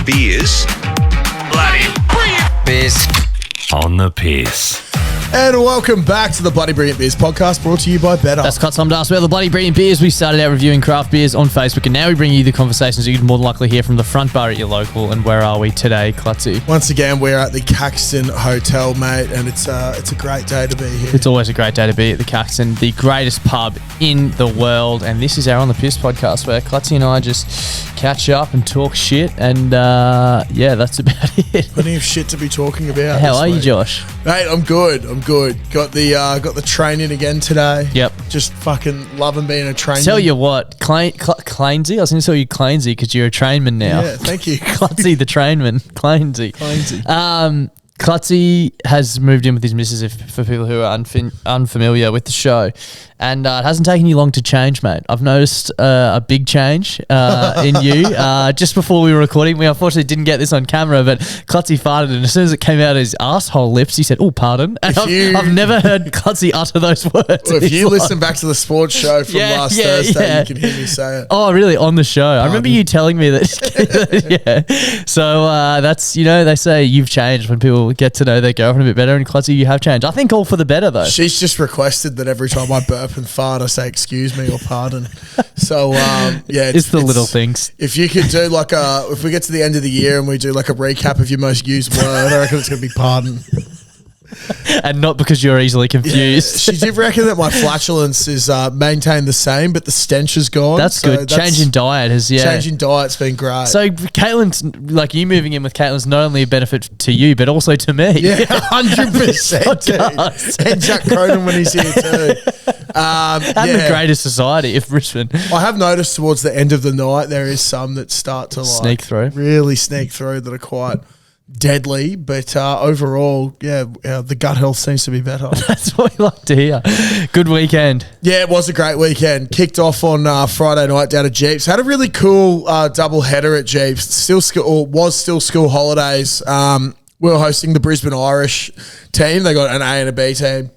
beers. Bloody brilliant beers on the piss. And welcome back to the Bloody Brilliant Beers podcast, brought to you by Better. That's Clutzy. I'm Das. We're the Bloody Brilliant Beers. We started out reviewing craft beers on Facebook, and now we bring you the conversations you'd more than likely hear from the front bar at your local. And where are we today, Clutzy? Once again, we're at the Caxton Hotel, mate, and it's a great day to be here. It's always a great day to be at the Caxton, the greatest pub in the world. And this is our On the Piss podcast, where Clutzy and I just catch up and talk shit. And yeah, that's about it. Plenty of shit to be talking about. How are you, Josh? Mate, I'm good. Got the training again today. Yep. Just fucking loving being a trainer. Tell you what, Klainsy. I was going to tell you Klainsy because you're a trainman now. Yeah, thank you. Clutzy the trainman. Klainsy. Clutzy has moved in with his missus, for people who are unfamiliar with the show. And it hasn't taken you long to change, mate. I've noticed a big change in you. Just before we were recording, we unfortunately didn't get this on camera, but Clutzy farted, and as soon as it came out of his asshole lips, he said, "Oh, pardon." And I've never heard Clutzy utter those words. Well, if you listen back to the sports show from last Thursday, you can hear me say it. Oh, really? On the show? I remember you telling me that. Yeah. So that's, they say you've changed when people get to know their girlfriend a bit better, and Clutzy, you have changed. I think all for the better, though. She's just requested that every time I burp and fart, I say excuse me or pardon. So yeah, it's the little things. If you could do if we get to the end of the year and we do like a recap of your most used word, I reckon it's gonna be pardon. And not because you're easily confused. Yeah, she did reckon that my flatulence is maintained the same, but the stench is gone. That's good. Change in diet Changing diet's been great. So Caitlin's, like you moving in with Caitlin's not only a benefit to you, but also to me. Yeah, 100%. And Jack Cronin when he's here too. And the greater society of Richmond. I have noticed towards the end of the night there is some that start to really sneak through that are quite deadly, but overall, the gut health seems to be better. That's what we like to hear. Good weekend. Yeah, it was a great weekend. Kicked off on Friday night down at Jeeps. Had a really cool double header at Jeeps. Still school holidays. We were hosting the Brisbane Irish team. They got an A and a B team.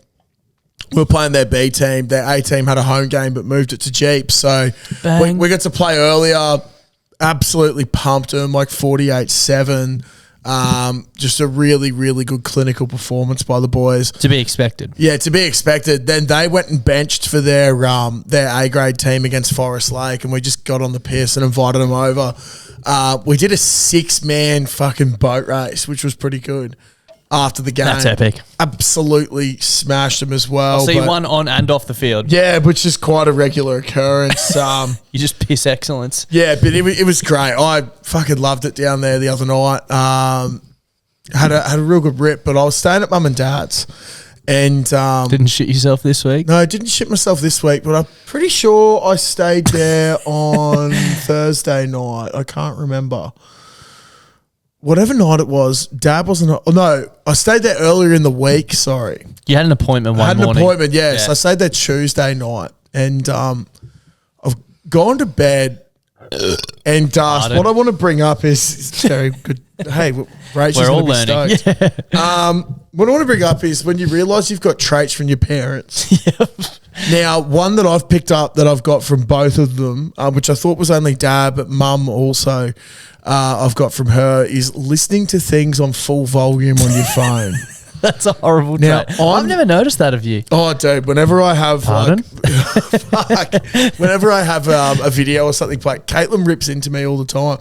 We were playing their B team. Their A team had a home game but moved it to Jeeps. So we got to play earlier. Absolutely pumped them, like 48-7. Just a really, really good clinical performance by the boys. To be expected. Yeah, to be expected. Then they went and benched for their A-grade team against Forest Lake, and we just got on the piss and invited them over. We did a 6-man fucking boat race, which was pretty good after the game. That's epic. Absolutely smashed them as well. So you won on and off the field. Yeah, which is quite a regular occurrence. You just piss excellence. Yeah, but it was great. I fucking loved it down there the other night. Had a real good rip, but I was staying at mum and dad's. And didn't shit yourself this week? No, I didn't shit myself this week, but I'm pretty sure I stayed there on Thursday night. I can't remember. Whatever night it was, Dad wasn't. Oh, no, I stayed there earlier in the week. Sorry, you had an appointment one morning. I had an appointment, yes. Yeah. I stayed there Tuesday night, and I've gone to bed. And what I want to bring up is very good. Hey, Rachel's we're all learning. Yeah. What I want to bring up is when you realise you've got traits from your parents. Yep. Now, one that I've picked up that I've got from both of them, which I thought was only Dad, but Mum also I've got from her, is listening to things on full volume on your phone. That's a horrible trait. I've never noticed that of you. Oh, dude, whenever I have whenever I have a video or something play, Caitlin rips into me all the time.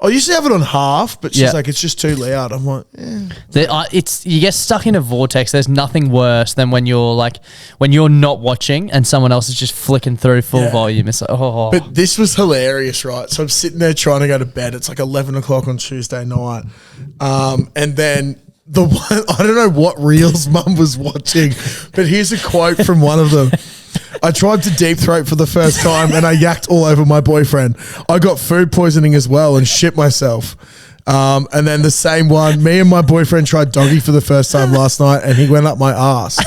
I usually have it on half, but she's like, it's just too loud. I'm like, you get stuck in a vortex. There's nothing worse than when you're not watching and someone else is just flicking through full volume. It's like, oh. But this was hilarious, right? So I'm sitting there trying to go to bed. It's like 11 o'clock on Tuesday night. And then the one, I don't know what reels Mum was watching, but here's a quote from one of them. I tried to deep throat for the first time and I yacked all over my boyfriend. I got food poisoning as well and shit myself. And then the same one, me and my boyfriend tried doggy for the first time last night and he went up my ass.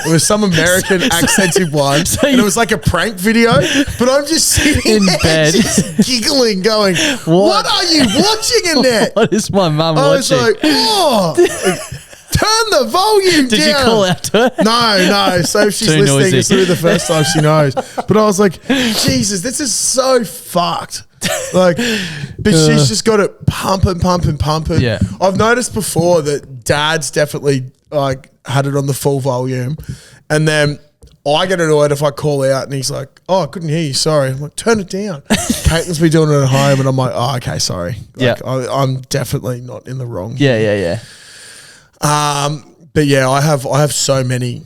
It was some American accented one, and it was like a prank video, but I'm just sitting in bed just giggling going, what are you watching in there? What is my mum watching? I was like, oh, turn the volume down. Did you call out to her? No. So if she's Too listening, noisy. it's really the first time she knows. But I was like, Jesus, this is so fucked. Like, But she's just got it pumping. Yeah. I've noticed before that Dad's definitely like had it on the full volume, and then I get annoyed if I call out and he's like, "Oh, I couldn't hear you. Sorry." I'm like, "Turn it down." Caitlin's been doing it at home, and I'm like, "Oh, okay, sorry." Like, I'm definitely not in the wrong. Yeah. But yeah, I have so many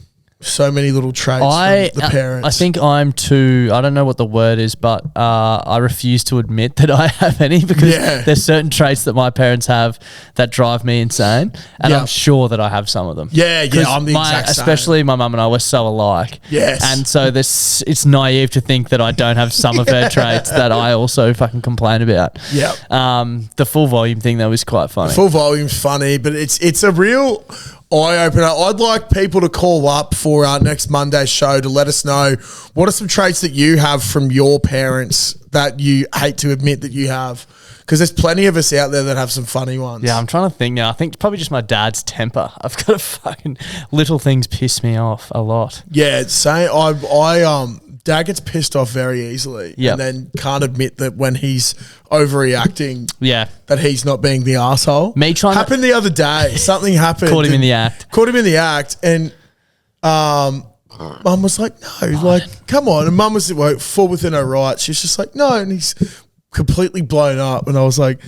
little traits from the parents. I think I'm too, I don't know what the word is, but I refuse to admit that I have any because there's certain traits that my parents have that drive me insane. And I'm sure that I have some of them. Yeah, I'm the exact same. Especially my mum and I were so alike. Yes. And so it's naive to think that I don't have some of her traits that I also fucking complain about. Yeah. The full volume thing though is quite funny. Full volume's funny, but it's a real eye-opener. I'd like people to call up for our next Monday show to let us know what are some traits that you have from your parents that you hate to admit that you have, because there's plenty of us out there that have some funny ones. Yeah, I'm trying to think now. I think probably just my dad's temper. I've got a fucking little things piss me off a lot. Yeah, Dad gets pissed off very easily and then can't admit that when he's overreacting that he's not being the asshole. Happened the other day. Something happened. Caught him in the act. And Mum was like, no, come on. And Mum was full within her rights. She's just like, no. And he's completely blown up. And I was like,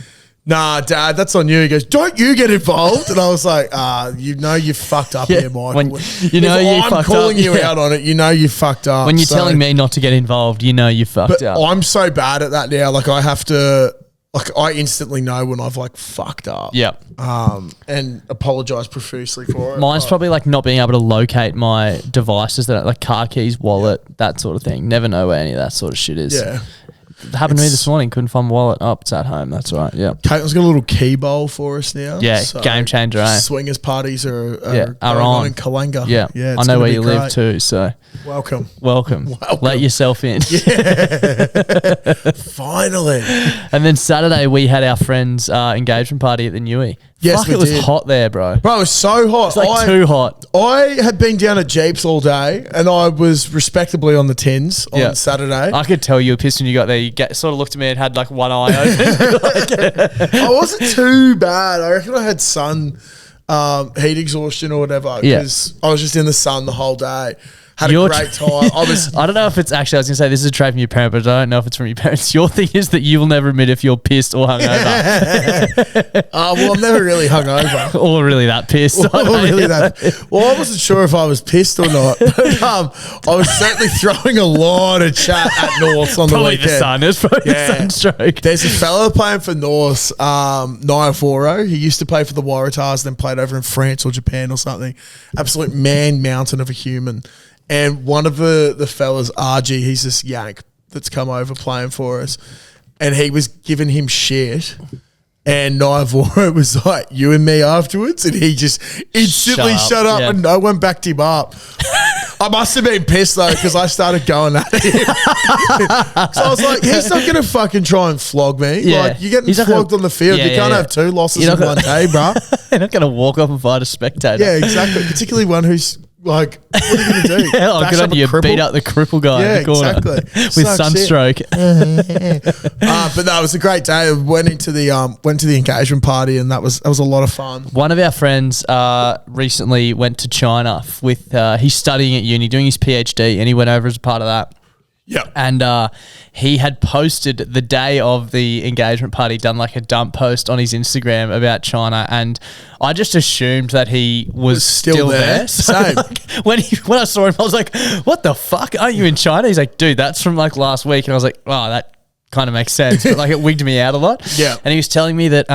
nah, Dad, that's on you. He goes, don't you get involved? And I was like, you fucked up here, Michael. I'm calling you out on it. You fucked up. When you're telling me not to get involved, you fucked up. I'm so bad at that now. Like, I have to, I instantly know when I've fucked up. Yep. And apologize profusely for it. Mine's probably not being able to locate my devices, that like car keys, wallet, that sort of thing. Never know where any of that sort of shit is. Yeah. It happened to me this morning. Couldn't find my wallet. Oh, it's at home. That's right. Yeah. Caitlin's got a little key bowl for us now. Yeah. So game changer, eh? Swingers parties are on in Kalinga. Yeah. I know where you live too. So welcome. Let yourself in. Yeah. Finally. And then Saturday we had our friend's engagement party at the Newey. Yes, it was hot there, bro. Bro, it was so hot. It's too hot. I had been down at Jeeps all day, and I was respectably on the tins on Saturday. I could tell you were pissed when you got there. You sort of looked at me and had one eye open. I wasn't too bad. I reckon I had sun heat exhaustion or whatever because I was just in the sun the whole day. Had a great time. I don't know if it's actually, I was going to say this is a trait from your parent, but I don't know if it's from your parents. Your thing is that you will never admit if you're pissed or hungover. Well, I'm never really hungover. Or really that pissed. Well, I wasn't sure if I was pissed or not. But, I was certainly throwing a lot of chat at North on the weekend. It's probably the sunstroke. There's a fella playing for North, Niaforo. He used to play for the Waratahs, then played over in France or Japan or something. Absolute man mountain of a human. And one of the fellas, RG, he's this yank that's come over playing for us, and he was giving him shit. And Niavoro was like, you and me afterwards? And he just instantly shut up and no one backed him up. I must have been pissed though because I started going at him. So I was like, he's not going to fucking try and flog me. Like, you're getting flogged on the field. You can't have two losses in one day, bro. You're not going to walk off and fight a spectator. Yeah, exactly. Particularly one who's what are you going to do? Good on you. Beat up the cripple guy in the corner. Exactly. With sunstroke. But no, it was a great day. I went to the engagement party, and that was a lot of fun. One of our friends recently went to China with he's studying at uni, doing his PhD, and he went over as a part of that. Yeah. And he had posted the day of the engagement party, done a dump post on his Instagram about China, and I just assumed that he was still there. So Same. When I saw him, I was like, what the fuck? Aren't you in China? He's like, dude, that's from last week. And I was like, oh, that kind of makes sense. But it wigged me out a lot. Yeah. And he was telling me that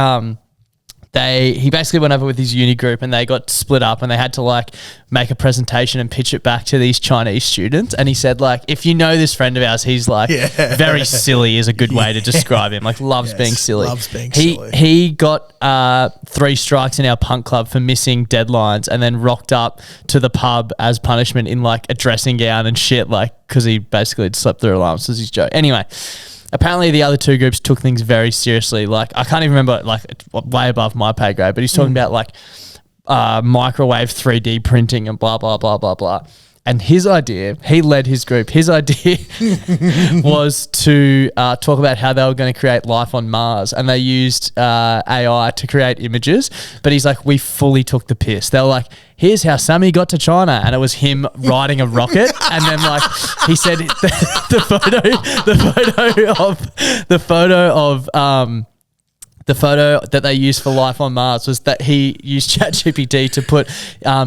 he basically went over with his uni group and they got split up and they had to make a presentation and pitch it back to these Chinese students. And he said if you know this friend of ours, he's very silly is a good way to describe him. Loves being silly. Loves being silly. He got 3 strikes in our punk club for missing deadlines and then rocked up to the pub as punishment in a dressing gown and shit because he basically had slept through alarms. This is his joke. Anyway. Apparently, the other two groups took things very seriously. I can't even remember, it's way above my pay grade, but he's talking about, microwave 3D printing and blah, blah, blah, blah, blah. And his idea, he led his group. His idea was to talk about how they were going to create life on Mars, and they used AI to create images. But he's like, we fully took the piss. They were like, here's how Sammy got to China, and it was him riding a rocket. And then, like, he said the photo that they used for life on Mars was that he used ChatGPT to put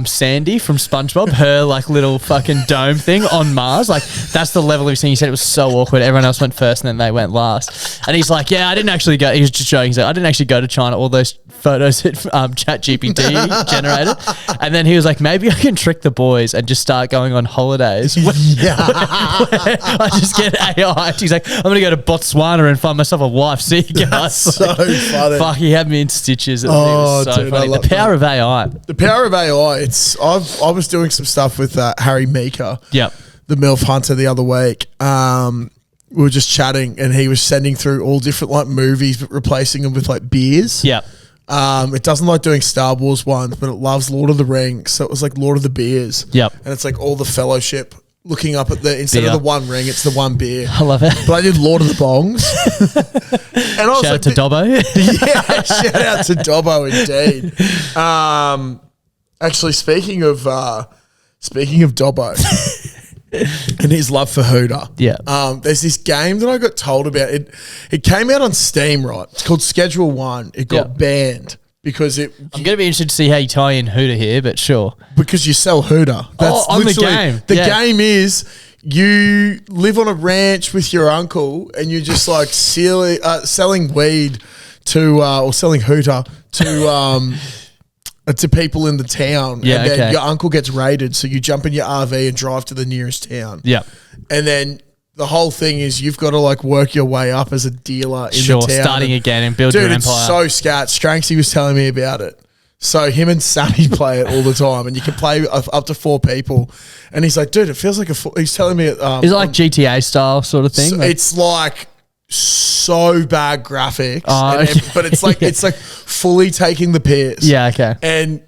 Sandy from SpongeBob, her like little fucking dome thing on Mars. Like, that's the level of thing. He said it was so awkward. Everyone else went first and then they went last. And he's like, yeah, I didn't actually go. He was just joking. He's like, I didn't actually go to China. All those photos that ChatGPT generated. And then he was like, maybe I can trick the boys and just start going on holidays. Where I just get AI. He's like, I'm going to go to Botswana and find myself a wife. See you guys. That's so funny. Fuck, he had me in stitches. It was so dude, funny. The power of AI. The power of AI. I was doing some stuff with Harry Meeker, the MILF Hunter, the other week. We were just chatting, and he was sending through all different like movies, but replacing them with like beers. Yeah. It doesn't like doing Star Wars ones, but it loves Lord of the Rings. So it was like Lord of the Beers. Yep. And it's like all the fellowship looking up at instead beer. of the one ring, it's the one beer. I love it. But I did Lord of the Bongs. And I was Shout like, out to Dobbo. Yeah, shout out to Dobbo indeed. Actually, speaking of Dobbo and his love for Hooter, there's this game that I got told about. It came out on Steam, right? It's called Schedule 1. It got banned because I'm going to be interested to see how you tie in Hooter here, but sure. Because you sell Hooter. That's on the game. The game is you live on a ranch with your uncle and you're just like selling weed to or selling Hooter to people in the town. Yeah, and then okay. your uncle gets raided, so you jump in your RV and drive to the nearest town. Yeah. And then the whole thing is you've got to like work your way up as a dealer in the town. Starting again and build your empire. Dude, it's so scat. Stranksy was telling me about it. So him and Sammy play it all the time, and you can play up to 4 people. And he's like, dude, it feels like he's telling me. Is it like GTA style sort of thing? So it's like so bad graphics, but it's like it's like fully taking the piss. Yeah, okay. And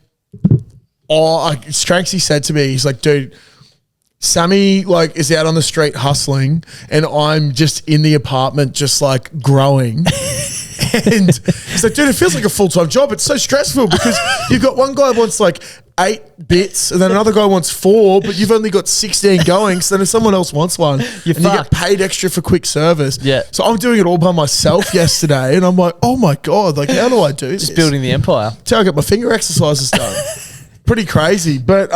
Stranksy said to me, he's like, dude, Sammy like is out on the street hustling, and I'm just in the apartment just like growing. And he's like, dude, it feels like a full-time job. It's so stressful because you've got one guy wants like 8 bits and then another guy wants 4, but you've only got 16 going. So then if someone else wants one, you get paid extra for quick service. Yeah. So I'm doing it all by myself yesterday, and I'm like, oh my God, like how do I do this? Just building the empire. That's how I get my finger exercises done. Pretty crazy. But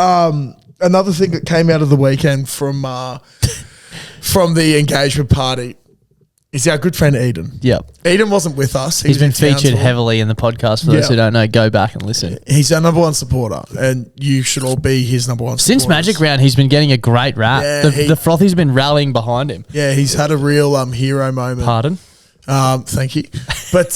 another thing that came out of the weekend from the engagement party is our good friend Eden. Yep. Eden wasn't with us. He's been featured heavily in the podcast. For those who don't know, go back and listen. He's our number one supporter, and you should all be his number one supporter. Since Magic Round, he's been getting a great rap. Yeah, the Frothy's been rallying behind him. Yeah, he's had a real hero moment. Pardon? Thank you. But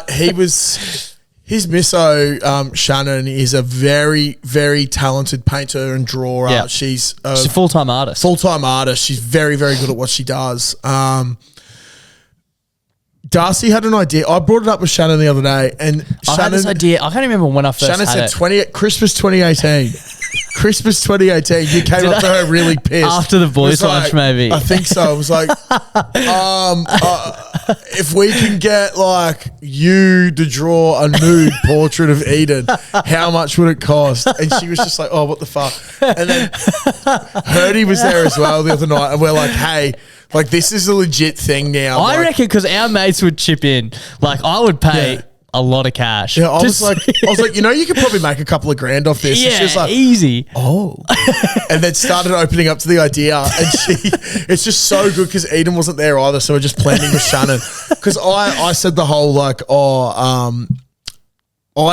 his misso, Shannon, is a very, very talented painter and drawer. Yeah. She's a full-time artist. Full-time artist. She's very, very good at what she does. Darcy had an idea. I brought it up with Shannon the other day, and I had this idea. I can't remember when I first Shannon had said it. Christmas 2018. Christmas 2018. You came up to her really pissed. After the boys' lunch, maybe. I think so. I was like, if we can get like you to draw a nude portrait of Eden, how much would it cost? And she was just like, oh, what the fuck? And then Hurdy was there as well the other night, and we're like, hey, like this is a legit thing now. I like, reckon because our mates would chip in. Like I would pay a lot of cash. Yeah, I was like, you know, you could probably make a couple of grand off this. Yeah, and she was like, easy. Oh, and then started opening up to the idea, and it's just so good because Eden wasn't there either, so we're just planning with Shannon. Because I said the whole like, I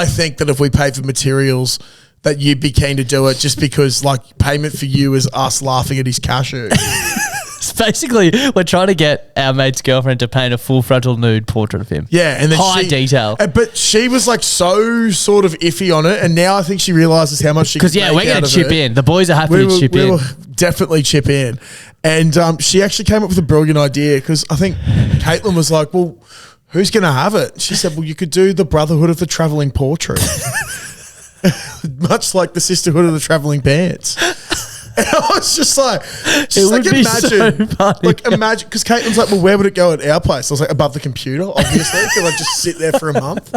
think that if we pay for materials, that you'd be keen to do it just because like payment for you is us laughing at his cashew. Basically, we're trying to get our mate's girlfriend to paint a full frontal nude portrait of him. Yeah, and then high detail. But she was like so sort of iffy on it, and now I think she realizes how much she. Because we're going to chip in. The boys are happy to chip in. We will definitely chip in, and she actually came up with a brilliant idea because I think Caitlin was like, "Well, who's going to have it?" She said, "Well, you could do the Brotherhood of the Traveling Portrait, much like the Sisterhood of the Traveling Pants." And I was just like, would be so funny. like imagine, because Caitlin's like, well, where would it go at our place? I was like, above the computer, obviously, because I just sit there for a month.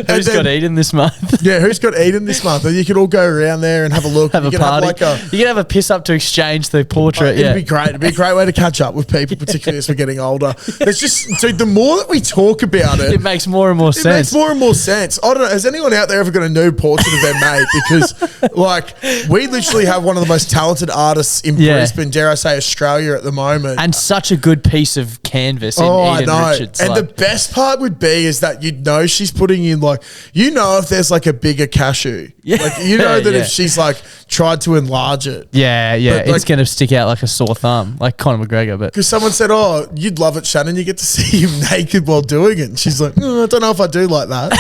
Who's got Eden this month? Yeah, who's got Eden this month? And you could all go around there and have a look. Have you a can party. Have You can have a piss up to exchange the portrait. It'd be great. It'd be a great way to catch up with people, particularly as we're getting older. It's just, dude, the more that we talk about it, it makes more and more sense. It makes more and more sense. I don't know. Has anyone out there ever got a nude portrait of their mate? Because, like, we literally have one of the most talented artists in Brisbane, dare I say, Australia at the moment. And such a good piece of canvas in Eden Richards. And the best part would be is that you'd know she's putting in, like, you know, if there's like a bigger cashew. Yeah. Like, you know that if she's like tried to enlarge it. Yeah, But, it's going to stick out like a sore thumb, like Conor McGregor. But because someone said, oh, you'd love it, Shannon. You get to see him naked while doing it. And she's like, I don't know if I do like that.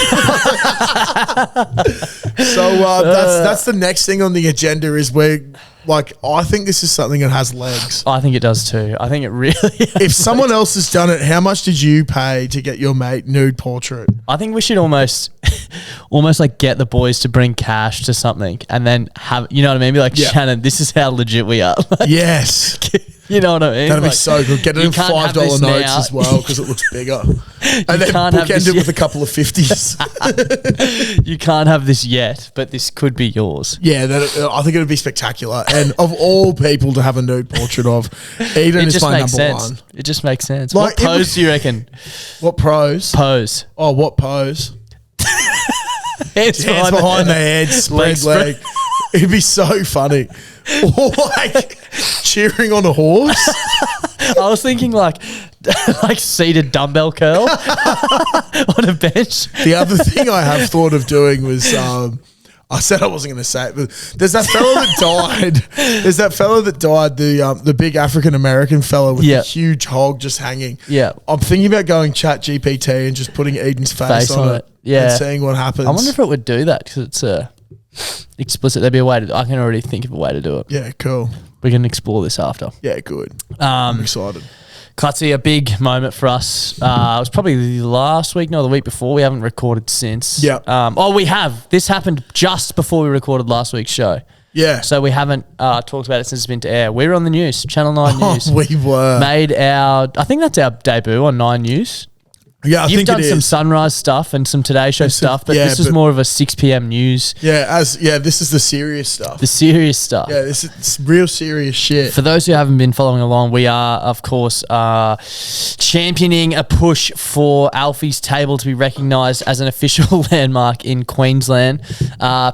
So that's the next thing on the agenda is where, like, I think this is something that has legs. I think it does too. I think it really If someone else has done it, how much did you pay to get your mate nude portrait? I think we should almost like get the boys to bring cash to something and then have, you know what I mean? Be like, Shannon, this is how legit we are. Like, Yes. you know what I mean? That'd be so good. Get it you in can't have $5 this notes now. as well because it looks bigger. And then can't have bookend this it with yet. a couple of 50s. You can't have this yet, but this could be yours. Yeah, I think it would be spectacular. And of all people to have a nude portrait of, Eden It is just my makes number sense. one. It just makes sense. Like, What pose do you reckon? What pose? Pose. Oh, what pose? Hands Hands behind the head, spread leg. It'd be so funny. Or like cheering on a horse. I was thinking like seated dumbbell curl on a bench. The other thing I have thought of doing was, I said I wasn't going to say it, but there's that fella that died. There's that fella that died, the big African American fella with the huge hog just hanging. Yeah. I'm thinking about going Chat GPT and just putting Eden's face on it. Yeah. And seeing what happens. I wonder if it would do that because it's explicit. There'd be a way to. I can already think of a way to do it. Yeah, cool. We can explore this after. Yeah, good. I'm excited. Clutzy, a big moment for us. It was probably last week, no, the week before. We haven't recorded since. Yeah. We have. This happened just before we recorded last week's show. Yeah. So we haven't talked about it since it's been to air. We were on the news, Channel 9 News. We were. Made I think that's our debut on 9 News. Yeah, I You've think done it some is. Sunrise stuff and some Today Show stuff, but this is more of a 6 p.m. news. Yeah, this is the serious stuff. The serious stuff. Yeah, this is real serious shit. For those who haven't been following along, we are, of course, championing a push for Alfie's Table to be recognised as an official landmark in Queensland.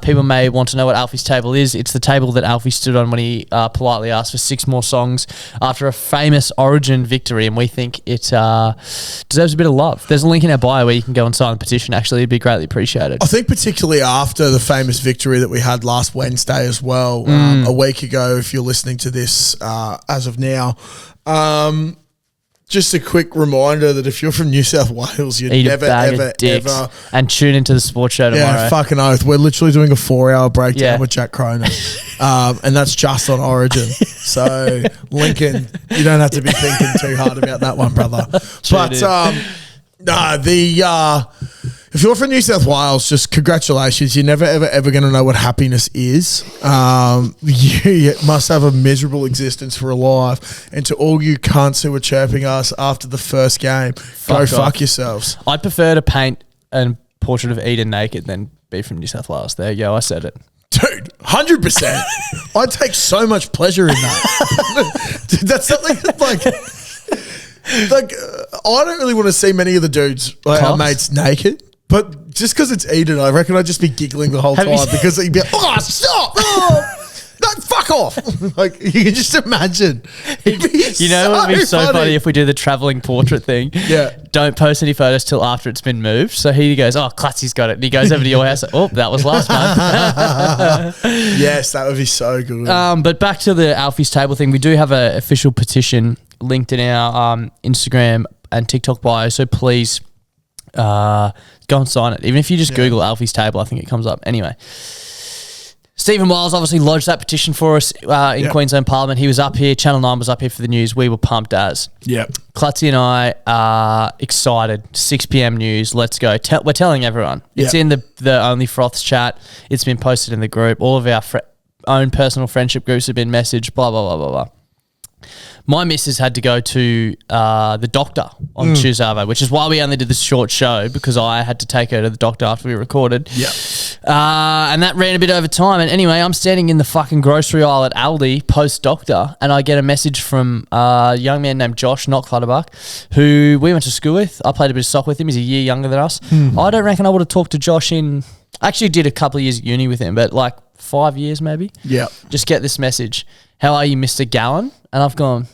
People may want to know what Alfie's Table is. It's the table that Alfie stood on when he politely asked for 6 more songs after a famous Origin victory, and we think it deserves a bit of love. There's a link in our bio where you can go and sign the petition. Actually, it'd be greatly appreciated. I think particularly after the famous victory that we had last Wednesday as well, a week ago, if you're listening to this as of now, just a quick reminder that if you're from New South Wales, you'd Eat never, a bag ever, of dicks ever... and tune into the sports show tomorrow. Yeah, fucking oath. We're literally doing a 4-hour breakdown Yeah. with Jack Cronin. And that's just on Origin. So, Lincoln, you don't have to be thinking too hard about that one, brother. If you're from New South Wales, just congratulations. You're never, ever going to know what happiness is. You must have a miserable existence for a life. And to all you cunts who were chirping us after the first game, go fuck yourselves. I'd prefer to paint a portrait of Eden naked than be from New South Wales. There you go. I said it. Dude, 100%. I take so much pleasure in that. Dude, that's something that, I don't really want to see many of the dudes, like our mates, naked. But just because it's Eden, I reckon I'd just be giggling the whole time because he'd be like, oh, stop! Oh, no, fuck off! Like, you can just imagine. You know what would be so funny if we do the travelling portrait thing? Yeah. Don't post any photos till after it's been moved. So he goes, oh, Clutzy's got it. And he goes over to your house. Like, oh, that was last month. Yes, that would be so good. But back to the Alfie's Table thing. We do have an official petition linked in our Instagram and TikTok bio. So please go and sign it. Even if you just Google Alfie's Table, I think it comes up. Anyway. Stephen Wiles obviously lodged that petition for us in Queensland Parliament. He was up here. Channel 9 was up here for the news. We were pumped as. Yep. Clutzy and I are excited. 6 p.m. news. Let's go. We're telling everyone. It's in the Only Froths chat. It's been posted in the group. All of our own personal friendship groups have been messaged, blah, blah, blah, blah, blah. My missus had to go to the doctor on Tuesday, which is why we only did this short show, because I had to take her to the doctor after we recorded. Yeah. And that ran a bit over time. And anyway, I'm standing in the fucking grocery aisle at Aldi post-doctor, and I get a message from a young man named Josh, not Clutterbuck, who we went to school with. I played a bit of soccer with him. He's a year younger than us. I don't reckon I would have talked to Josh in... I actually did a couple of years at uni with him, but like 5 years maybe. Yeah. Just get this message. How are you, Mr. Gallon? And I've gone,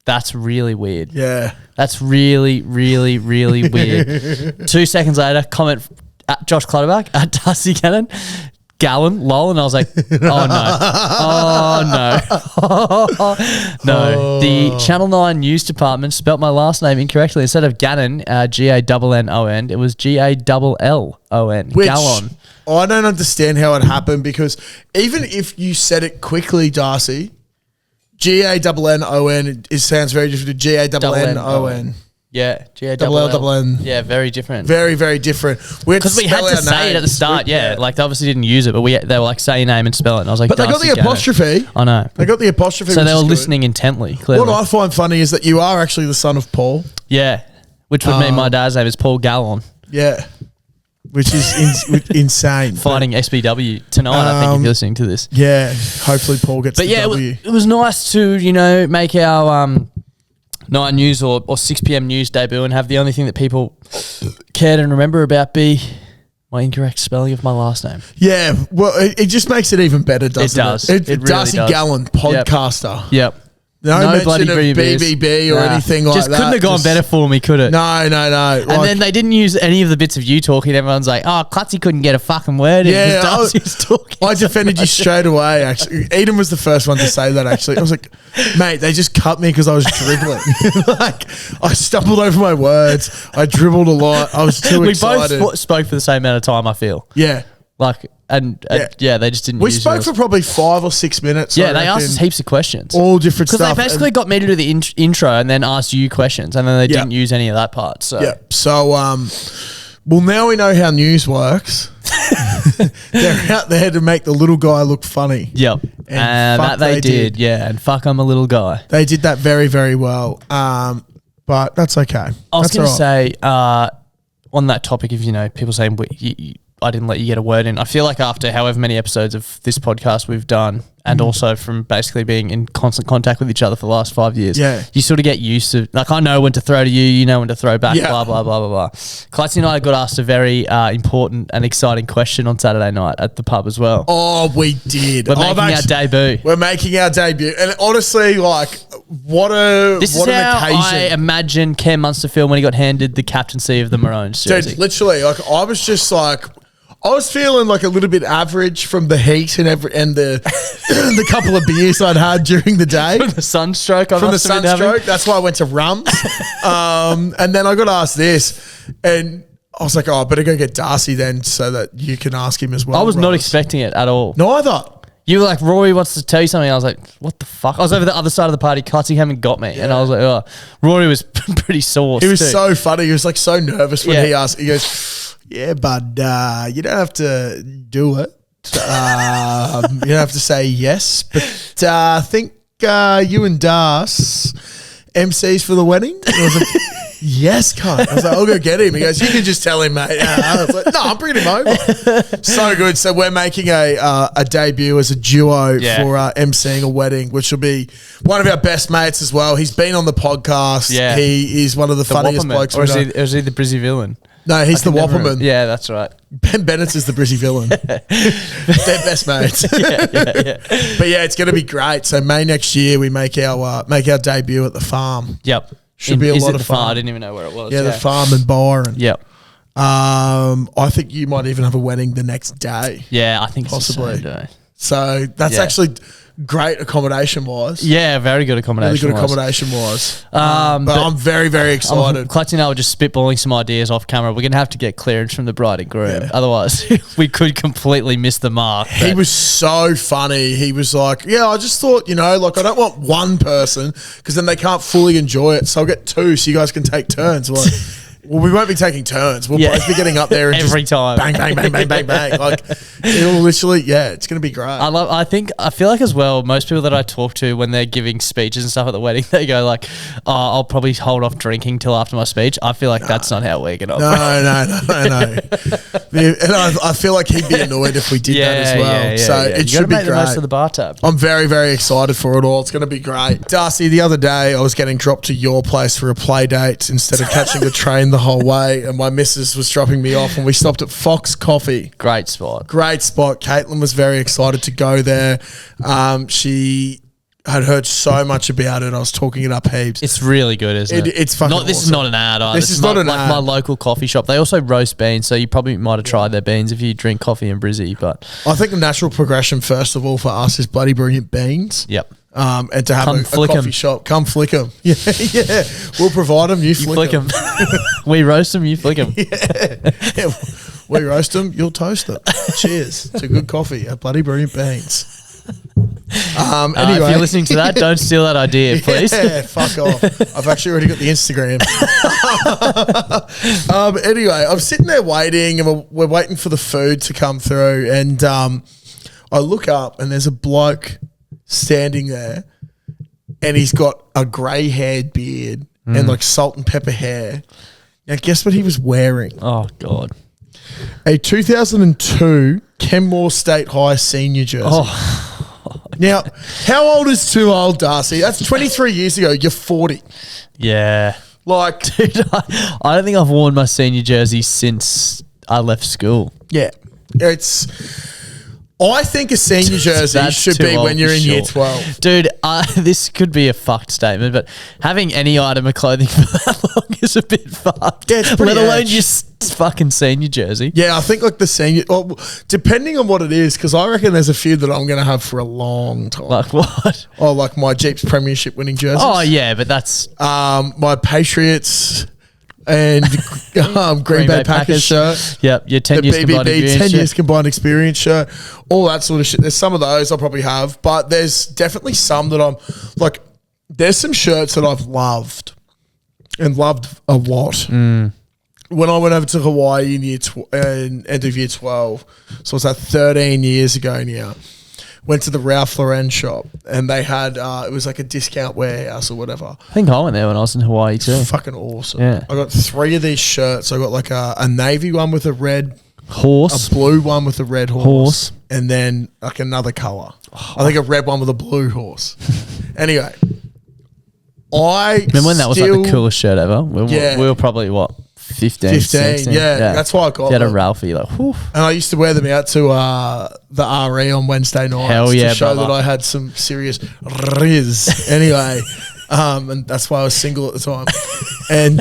that's really weird. Yeah. That's really, really, really weird. 2 seconds later, comment at Josh Clutterbuck, at Darcy Cannon, Gallon, lol. And I was like, oh no. No. The Channel 9 news department spelt my last name incorrectly. Instead of Gannon, Gannon, it was Gallon. Which Gallon. I don't understand how it happened, because even if you said it quickly, Darcy, Gannon, it sounds very different to Gannon. Yeah, L. Yeah, very different. Very, very different. Because we had to say it at the start, yeah. Like, they obviously didn't use it, but they were like, say your name and spell it. And I was like, But they got Darcy the Gannon. apostrophe. I know. They got the apostrophe. So which they were is good. listening intently, clearly. What I find funny is that you are actually the son of Paul. Yeah, which would mean my dad's name is Paul Gallon. Yeah. Which is insane. Fighting SBW tonight, I think, if you're listening to this. Yeah. Hopefully Paul gets But the yeah, W. it was nice to, make our 9 news or 6 p.m. news debut and have the only thing that people cared and remember about be my incorrect spelling of my last name. Yeah. Well, it just makes it even better, doesn't it? It does. It really Darcy does. Gallon, podcaster. Yep. No mention bloody of BBB or anything like that. Just couldn't have gone better for me, could it? No. And then they didn't use any of the bits of you talking. Everyone's like, oh, Clutzy couldn't get a fucking word in because Darcy was talking. I defended you straight away, actually. Eden was the first one to say that, actually. I was like, mate, they just cut me because I was dribbling. Like, I stumbled over my words. I dribbled a lot. I was too excited. We both spoke for the same amount of time, I feel. Yeah. Like, yeah, they just didn't We use spoke yours. for probably 5 or 6 minutes. Yeah, I they asked reckon. us heaps of questions. All different Because stuff. they basically got me to do the intro and then asked you questions, and then they didn't use any of that part. So Yeah. So, well, now we know how news works. They're out there to make the little guy look funny. Yep. And that fuck, they they did. did. Yeah, and fuck, I'm a little guy. They did that very, very well. But that's okay. I was That's going to all right. say, on that topic of, people saying I didn't let you get a word in, I feel like after however many episodes of this podcast we've done, and also from basically being in constant contact with each other for the last 5 years, you sort of get used to, like, I know when to throw to you, you know when to throw back, blah, blah, blah, blah, blah. Clutzy and I got asked a very important and exciting question on Saturday night at the pub as well. Oh, we did. We're making our debut. We're making our debut. And honestly, like, what an This is how occasion. I imagine Cam Munster feel when he got handed the captaincy of the Maroons jersey. Dude, literally, like, I was just like, I was feeling like a little bit average from the heat and the the couple of beers I'd had during the day. From the sunstroke. From the sunstroke. That's why I went to Rums. And then I got asked this, and I was like, oh, I better go get Darcy then so that you can ask him as well. I was not Rums. expecting it at all. Neither. You were like, Rory wants to tell you something. I was like, what the fuck? I was over the other side of the party. Clutzy haven't got me. And I was like, oh. Rory was pretty sore. He was so funny. He was like so nervous when Yeah. he asked. He goes, yeah, bud, you don't have to do it. You don't have to say yes. But I think you and Das MCs for the wedding. And I was like, yes, cunt. I was like, I'll go get him. He goes, you can just tell him, mate. I was like, no, I'm bringing him over. So good. So we're making a debut as a duo for MCing a wedding, which will be one of our best mates as well. He's been on the podcast. Yeah. He is one of the funniest Whopperman. blokes Or we know. is he the Brizzy villain? No, he's the Whopperman. Yeah, that's right. Ben Bennett is the Brizzy villain. They're best mates. Yeah. But yeah, it's going to be great. So May next year we make our debut at the farm. Yep. Should be a is lot it of the farm? fun. I didn't even know where it was. Yeah, the farm and Byron. Yep. I think you might even have a wedding the next day. Yeah, I think Possibly. it's the same day. So that's actually great accommodation wise. Yeah, very good accommodation. Really good accommodation wise. But I'm very, very excited. Clutzy and I were just spitballing some ideas off camera. We're going to have to get clearance from the bride and groom. Yeah. Otherwise, we could completely miss the mark. He was so funny. He was like, yeah, I just thought, like, I don't want one person because then they can't fully enjoy it. So I'll get two so you guys can take turns. We're like, Well, we won't be taking turns. We'll Yeah. both be getting up there and Every just time. bang, bang, bang, bang, bang, bang. Like it'll literally, it's gonna be great. I feel like as well, most people that I talk to when they're giving speeches and stuff at the wedding, they go like, "Oh, I'll probably hold off drinking till after my speech." I feel like that's not how we're gonna operate. No. And I feel like he'd be annoyed if we did that as well. So it you should be make the great. most of the bar tab. I'm very, very excited for it all. It's going to be great. Darcy, the other day I was getting dropped to your place for a play date instead of catching the train the whole way, and my missus was dropping me off, and we stopped at Fox Coffee. Great spot. Great spot. Caitlin was very excited to go there. She had heard so much about it. I was talking it up heaps. It's really good, isn't it? It's fucking This is awesome. not an ad either. This is not an like ad. my local coffee shop. They also roast beans, so you probably might have tried their beans if you drink coffee in Brizzy. But I think the natural progression, first of all, for us is bloody brilliant beans. yep. And to have Come a flick 'em. coffee shop, come flick them. Yeah, yeah. We'll provide them. You Flick flick them. them. We roast them, you flick them. Yeah, we roast them. You'll toast them. Cheers to good coffee at bloody brilliant beans. Anyway, If you're listening to that, don't steal that idea, please. Yeah, fuck off. I've actually already got the Instagram. Anyway, I'm sitting there waiting, and we're waiting for the food to come through, and I look up, and there's a bloke standing there, and he's got a grey-haired beard and like salt and pepper hair. Now, guess what he was wearing? Oh, God. A 2002 Kenmore State High senior jersey. Oh, Now, how old is too old, Darcy? That's 23 years ago. You're 40. yeah. Like, Dude, I don't think I've worn my senior jersey since I left school. yeah, I think a senior jersey That's should too be old when you're for in year sure. 12. Dude, this could be a fucked statement, but having any item of clothing for that long is a bit fucked. Yeah, it's pretty Let alone edge. your fucking senior jersey. Yeah, I think like the senior, well, depending on what it is, because I reckon there's a few that I'm going to have for a long time. Like what? Oh, like my Jeeps Premiership winning jerseys. Oh, yeah, but that's... My Patriots and Green Bay Packers shirt. Yep, your 10 The years combined BBB experience 10 years shirt. combined experience shirt, all that sort of shit. There's some of those I'll probably have, but there's definitely some that I'm like, there's some shirts that I've loved and loved a lot. When I went over to Hawaii in end of year 12, so it's that 13 years ago now, went to the Ralph Lauren shop, and they had, it was like a discount warehouse or whatever. I think I went there when I was in Hawaii too. Fucking awesome. Yeah. I got 3 of these shirts. I got like a navy one with a Horse. blue one with a red Horse. and then like another color. I think a red one with a blue horse. Anyway, Remember when that was like the coolest shirt ever? Yeah. We were probably, what, 15, 15, 16? yeah, that's why I got If you had a them. Ralphie, like, whew. And I used to wear them out to the RE on Wednesday nights Hell yeah, to show brother. that I had some serious riz. Anyway, and that's why I was single at the time. And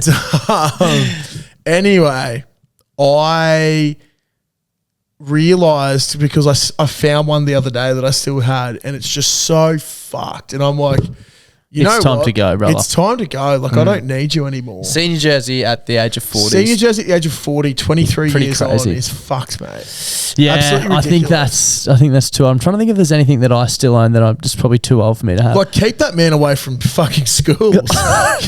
anyway, I realized, because I found one the other day that I still had, and it's just so fucked. And I'm like, you know It's time what? to go, brother. It's time to go. Like, I don't need you anymore. Senior jersey at the age of 40. Senior jersey at the age of 40, 23 Pretty years crazy. on is fucked, mate. Yeah, Absolutely I think that's too. I'm trying to think if there's anything that I still own that I'm just probably too old for me to have. Like, keep that man away from fucking schools.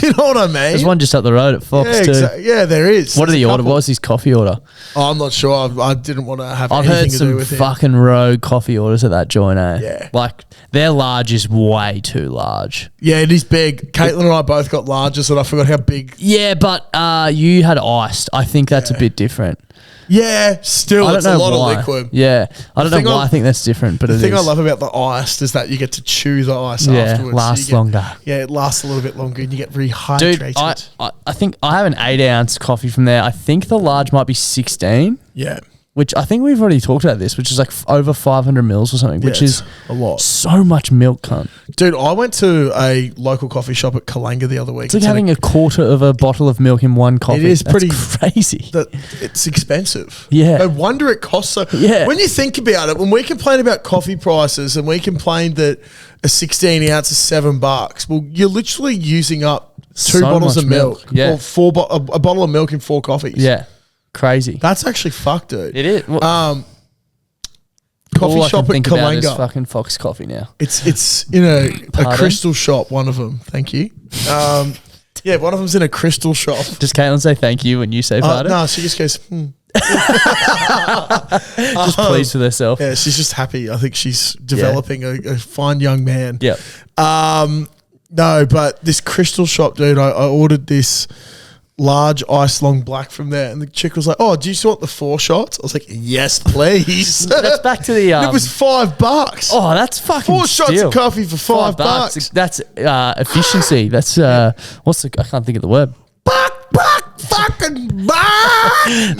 You know what I mean? There's one just up the road at Fox yeah, too. yeah, there is. What did There's he a order? couple. What was his coffee order? Oh, I'm not sure. I didn't want to have I've anything heard to do some with him. fucking rogue coffee orders at that joint, eh? Yeah. Like, their large is way too large. Yeah, it is big. Caitlin and I both got larges, and I forgot how big. Yeah, but you had iced. I think that's a bit different. Yeah, still, I don't it's know a lot why. of liquid. Yeah, I don't thing know why I- I think that's different, but The it thing is. I love about the iced is that you get to chew the ice Yeah, afterwards. lasts you get- longer. Yeah, it lasts a little bit longer, and you get rehydrated. Dude, I think I have an 8-ounce coffee from there. I think the large might be 16. yeah. Which I think we've already talked about this, which is like over 500 mils or something, which it's is a lot. so much milk, cunt. Dude, I went to a local coffee shop at Kalanga the other week. It's like in having a quarter of a bottle of milk in one coffee. It is That's pretty- crazy. that it's expensive. Yeah. No wonder it costs so. Yeah. When you think about it, when we complain about coffee prices and we complain that a 16 ounce is $7, well, you're literally using up 2 So bottles much of milk. yeah. Or a bottle of milk and 4 coffees. Yeah, crazy. That's actually fucked, dude. It is. Well, Coffee all I shop can at think about is Kalanga. fucking Fox Coffee now. It's a Pardon? crystal shop, one of them. Thank you. Yeah, one of them's in a crystal shop. Does Caitlin say thank you when you say pardon? No, she just goes, Just pleased with herself. Yeah, she's just happy. I think she's developing a fine young man. Yep. No, but this crystal shop, dude, I ordered this large ice long black from there, and the chick was like, "Oh, do you still want the 4 shots?" I was like, "Yes, please." That's back to the. It was $5. Oh, that's fucking 4 shots steal. of coffee for $5. That's efficiency. That's what's the? I can't think of the word. Fucking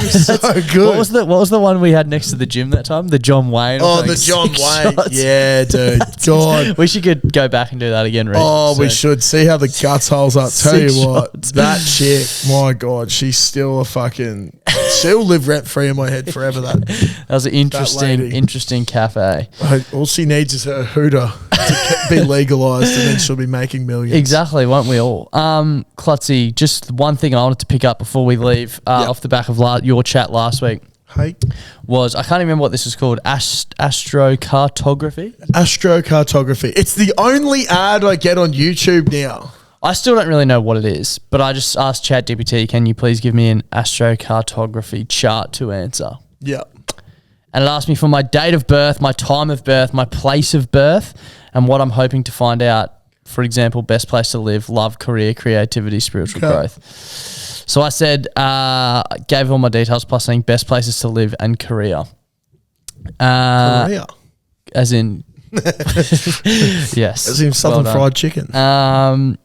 so good. What was the one we had next to the gym that time? The John Wayne. Oh, the John 6 Wayne. shots. Yeah, dude. God. We should go back and do that again, Reece. Oh, we should see how the guts holes up. Tell 6 you what, shots. that chick, my God, she's still she'll live rent free in my head forever. That was an lady. interesting cafe. All she needs is her hooter to be legalized, and then she'll be making millions. Exactly, won't we all? Clutzy, just one thing I wanted to pick up before we leave off the back of your chat last week. Hey, Was I can't even remember what this was called. Astrocartography. Astrocartography. It's the only ad I get on YouTube now. I still don't really know what it is, but I just asked ChatGPT, can you please give me an astrocartography chart to answer? Yeah. And it asked me for my date of birth, my time of birth, my place of birth, and what I'm hoping to find out. For example, best place to live, love, career, creativity, spiritual growth. So I said, gave all my details plus saying best places to live and career. Korea. As in, yes. As in Southern Fried Chicken.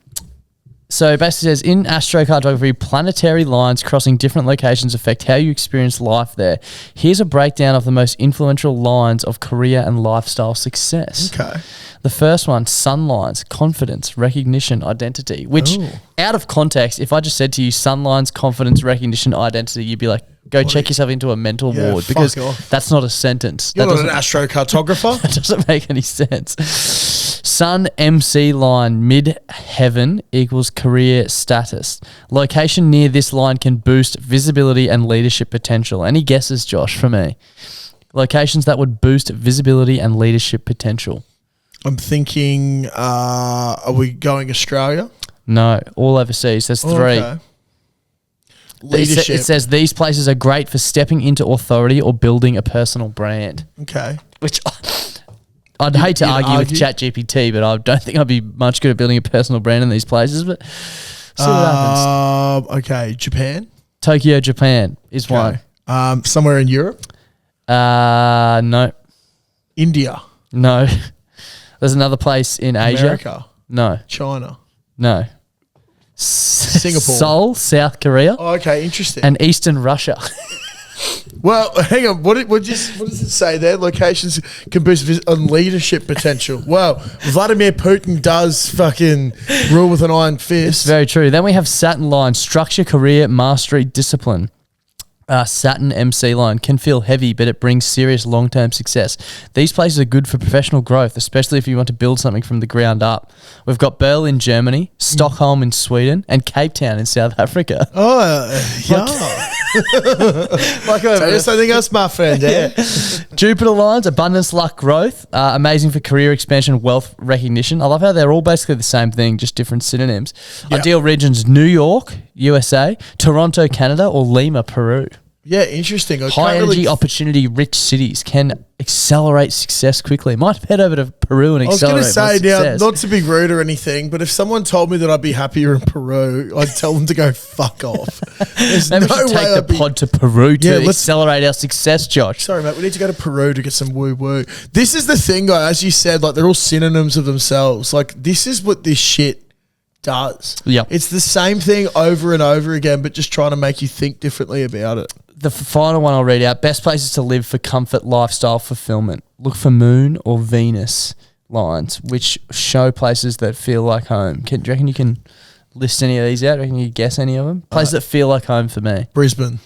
So basically says, in astrocartography, planetary lines crossing different locations affect how you experience life there. Here's a breakdown of the most influential lines of career and lifestyle success. Okay. The first one, sun lines, confidence, recognition, identity, which out of context, if I just said to you sun lines, confidence, recognition, identity, you'd be like, go check yourself into a mental ward because that's not a sentence. You're not an astrocartographer. That doesn't make any sense. Sun MC line mid-heaven equals career status. Location near this line can boost visibility and leadership potential. Any guesses, Josh, for me? Locations that would boost visibility and leadership potential. I'm thinking, are we going Australia? No, all overseas. There's 3. Okay. Leadership. It says these places are great for stepping into authority or building a personal brand. Okay. Which I'd hate to argue with ChatGPT, but I don't think I'd be much good at building a personal brand in these places. But see what happens. Okay, Japan. Tokyo, Japan is one. Somewhere in Europe. No, India. no. There's another place in Asia. America. No, China. no. Singapore. Seoul, South Korea, Oh, okay, interesting. and Eastern Russia. Well, hang on. What does it say there? Locations can boost on leadership potential. Well, Vladimir Putin does fucking rule with an iron fist. Very true. Then we have Saturn line, structure, career, mastery, discipline. Saturn MC line can feel heavy, but it brings serious long-term success. These places are good for professional growth, especially if you want to build something from the ground up. We've got Berlin, Germany, Stockholm in Sweden, and Cape Town in South Africa. Oh, yeah. Tell you something else, my friend. Yeah. Jupiter lines, abundance, luck, growth. Amazing for career expansion, wealth recognition. I love how they're all basically the same thing, just different synonyms. Yep. Ideal regions, New York, USA, Toronto, Canada, or Lima, Peru. Yeah, interesting. High energy, opportunity, rich cities can accelerate success quickly. Might head over to Peru and accelerate. I was going to say now, success. not to be rude or anything, but if someone told me that I'd be happier in Peru, I'd tell them to go fuck off. There's Maybe no we should way take the pod to Peru to accelerate our success, Josh. Sorry, mate. We need to go to Peru to get some woo-woo. This is the thing, guys. As you said, like they're all synonyms of themselves. Like this is what this shit does. Yep. It's the same thing over and over again, but just trying to make you think differently about it. The final one I'll read out. Best places to live for comfort, lifestyle, fulfillment. Look for Moon or Venus lines, which show places that feel like home. Do you reckon you can list any of these out? Do you reckon you can guess any of them? Places that feel like home for me. Brisbane.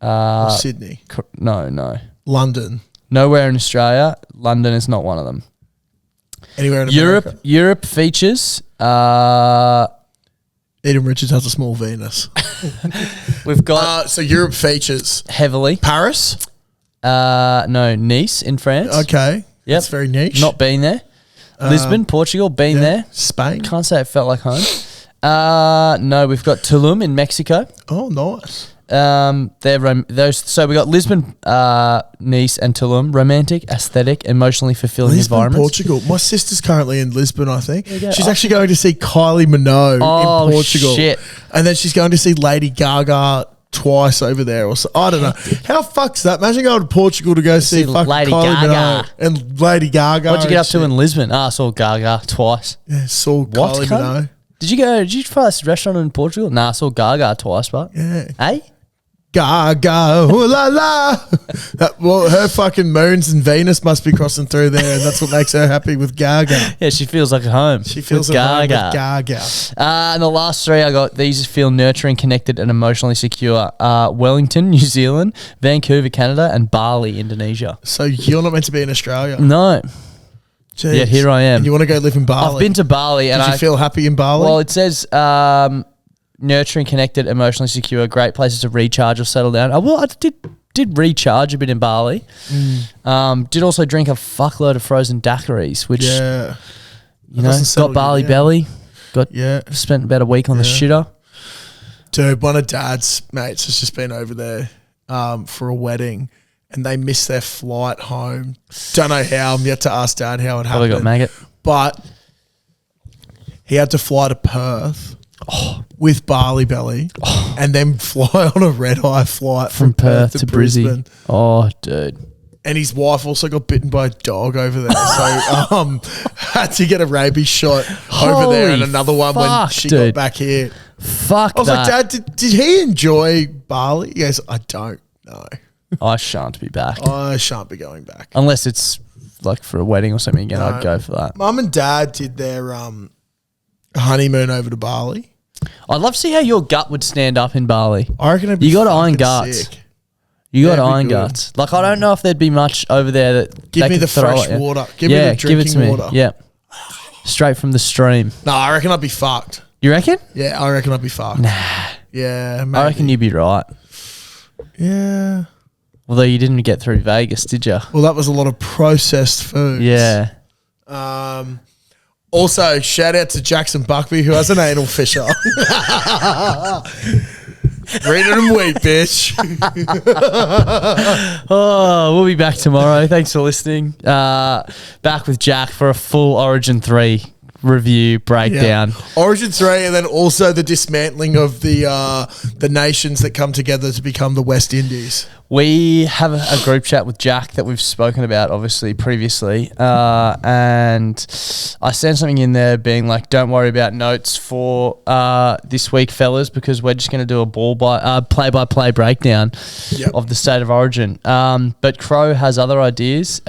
Or Sydney. No. London. Nowhere in Australia. London is not one of them. Anywhere in America. Europe features... Eden Richards has a small Venus. We've got... so Europe features... Heavily. Paris? No, Nice in France. Okay. Yep. That's very niche. Not been there. Lisbon, Portugal, been there. Spain? Can't say it felt like home. No, we've got Tulum in Mexico. Oh, nice. Those. So we got Lisbon, Nice, and Tulum. Romantic, aesthetic, emotionally fulfilling Lisbon, environments. Portugal. My sister's currently in Lisbon, I think. you go. She's actually going to see Kylie Minogue Oh, in Portugal. shit. And then she's going to see Lady Gaga twice over there. Or so, I don't know. How fuck's that? Imagine going to Portugal to go see fucking Lady Kylie Gaga. Minogue and Lady Gaga. What'd you get and up to shit. in Lisbon? I saw Gaga twice. Yeah, saw What, Kylie cunt? Minogue. Did you try this restaurant in Portugal? Nah, I saw Gaga twice, but Yeah. hey, Gaga, ooh la la. Well, her fucking Moons and Venus must be crossing through there, and that's what makes her happy with Gaga. yeah, she feels like at home. She feels with at home Gaga. with Gaga. And the last three I got, these feel nurturing, connected, and emotionally secure. Wellington, New Zealand, Vancouver, Canada, and Bali, Indonesia. So you're not meant to be in Australia. No, Jeez. yet here I am. And you want to go live in Bali? I've been to Bali, and Did you I feel happy in Bali? well, it says nurturing, connected, emotionally secure, great places to recharge or settle down. I did recharge a bit in Bali. Did also drink a fuckload of frozen daiquiris, which yeah. you know, doesn't settle got you Bali down. belly. Got Yeah. spent about a week on the shitter. Dude, one of Dad's mates has just been over there for a wedding, and they missed their flight home. Don't know how. I'm yet to ask Dad how it Probably happened. got maggot. But he had to fly to Perth with Bali belly and then fly on a red-eye flight From Perth to Brisbane. Oh, dude. And his wife also got bitten by a dog over there. So had to get a rabies shot over there and Holy another one when fuck, she dude. got back here. Fuck I was that. like, Dad, did he enjoy Bali? He goes, I don't know. I shan't be back. I shan't be going back. Unless it's like for a wedding or something again, I'd go for that. Mum and Dad did their honeymoon over to Bali. I'd love to see how your gut would stand up in Bali. I reckon it'd be You got iron fucking guts. sick. You got Yeah, it'd be iron good. guts. Like, I don't know if there'd be much over there that Give they me could the throw fresh at you. water. Give me Yeah, the give it to drinking me. water. Yeah. Straight from the stream. No, I reckon I'd be fucked. You reckon? Yeah, I reckon I'd be fucked. Nah. Yeah, maybe. I reckon you'd be right. Yeah. Although you didn't get through Vegas, did you? Well, that was a lot of processed foods. Yeah. Also, shout out to Jackson Buckby, who has an anal fissure. Read it and weep, bitch. Oh, we'll be back tomorrow. Thanks for listening. Back with Jack for a full Origin 3 review breakdown. Origin 3, and then also the dismantling of the nations that come together to become the West Indies. We have a group chat with Jack that we've spoken about, obviously, previously. And I sent something in there being like, don't worry about notes for this week, fellas, because we're just going to do a play-by-play breakdown of the State of Origin. But Crow has other ideas.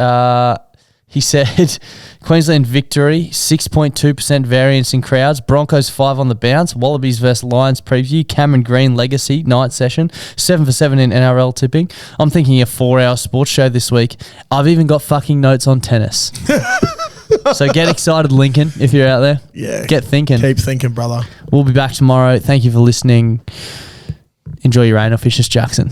He said Queensland victory, 6.2% variance in crowds, Broncos 5 on the bounce, Wallabies versus Lions preview, Cameron Green legacy, night session, 7 for 7 in NRL tipping. I'm thinking a 4-hour sports show this week. I've even got fucking notes on tennis. So get excited, Lincoln, if you're out there. Yeah. Get thinking. Keep thinking, brother. We'll be back tomorrow. Thank you for listening. Enjoy your anal fishes, Jackson.